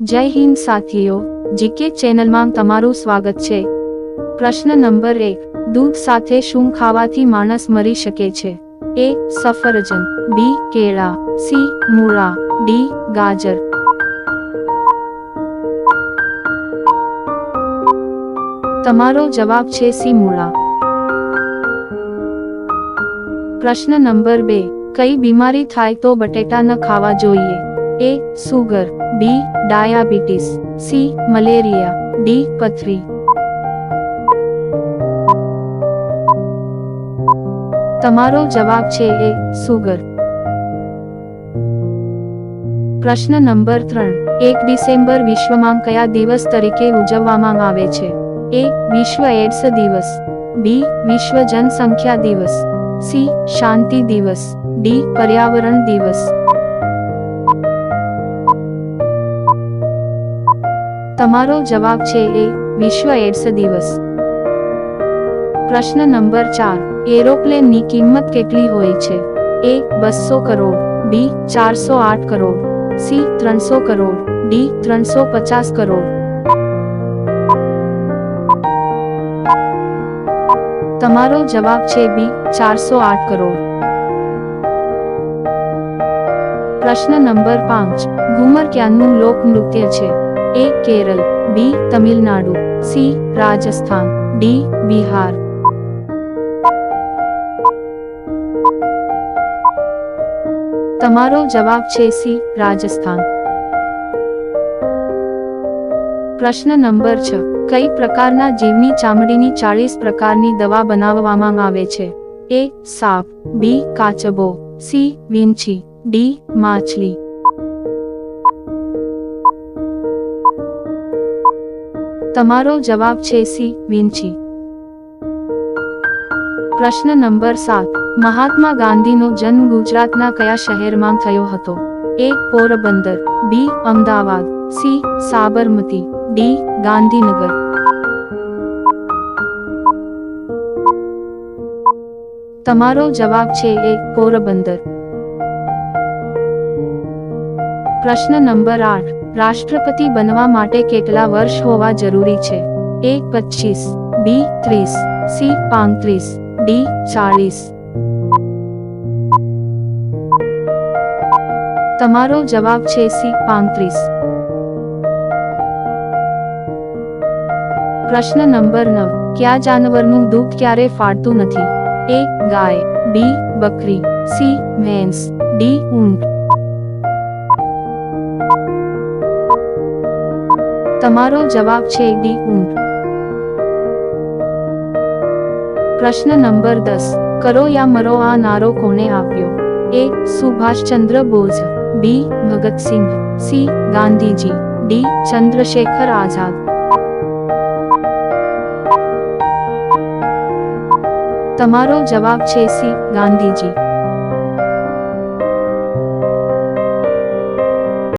જય હિન્દ સાથીઓ, જીકે ચેનલમાં તમારું સ્વાગત છે। પ્રશ્ન નંબર 1, દૂધ સાથે શું ખાવાથી માણસ મરી શકે છે? એ. સફરજન, બી. કેળા, સી. મૂળા, ડી. ગાજર। તમારો જવાબ છે સી. મૂળા। પ્રશ્ન નંબર 2, કઈ બીમારી થાય તો બટેટા ન ખાવા જોઈએ? A. Sugar, B. Diabetes, C. Malaria, D. પથરી। તમારો જવાબ છે એ. સુગર। પ્રશ્ન નંબર 3, 1 ડિસેમ્બર વિશ્વમાં કયા દિવસ તરીકે ઉજવવામાં આવે છે? એ. વિશ્વ એડ્સ દિવસ, બી. વિશ્વ જનસંખ્યા દિવસ, સી. શાંતિ દિવસ, ડી. પર્યાવરણ દિવસ। તમારો જવાબ છે એ. વિશ્વ એડ્સ દિવસ। પ્રશ્ન નંબર 4, એરોપ્લેનની કિંમત કેટલી હોય છે? એ. 200 કરોડ, બી. 408 કરોડ, સી. 300 કરોડ, ડી. 350 કરોડ। તમારો જવાબ છે બી. 408 કરોડ। પ્રશ્ન નંબર 5, ઘુમર ક્યાંનું લોકનૃત્ય છે? એ. કેરળ, બી. તમિલનાડુ, સી. રાજસ્થાન, ડી. બિહાર। તમારો જવાબ છે સી. રાજસ્થાન। પ્રશ્ન નંબર 6, કઈ પ્રકારના જીવની ચામડીની 40 પ્રકારની દવા બનાવવામાં આવે છે? એ. સાપ, બી. કાચબો, સી. વીંછી, ડી. માછલી। તમારો જવાબ છે સી. વીંછી। પ્રશ્ન નંબર 7, મહાત્મા ગાંધીનો જન્મ ગુજરાતના કયા શહેરમાં થયો હતો? એ. પોરબંદર, બી. અમદાવાદ, સી. સાબરમતી, ડી. ગાંધીનગર। તમારો જવાબ છે એ. પોરબંદર। પ્રશ્ન નંબર 8, રાષ્ટ્રપતિ બનવા માટે કેટલા વર્ષ હોવા જરૂરી છે? એ. 25, બી. 30, સી. 35, ડી. 40। તમારો જવાબ છે સી. 35। પ્રશ્ન નંબર 9, કયા જાનવરનું દૂધ ક્યારે ફાટતું નથી? એ. ગાય, બી. બકરી, સી. ભેંસ, ડી. ઊંટ। તમારો જવાબ છે ડી. ઊંટ। પ્રશ્ન નંબર 10, કરો યા મરો આ નારો કોણે આપ્યો? એ. સુભાષચંદ્ર બોઝ, બી. ભગતસિંહ, સી. ગાંધીજી, ડી. ચંદ્રશેખર આઝાદ। તમારો જવાબ છે સી. ગાંધીજી।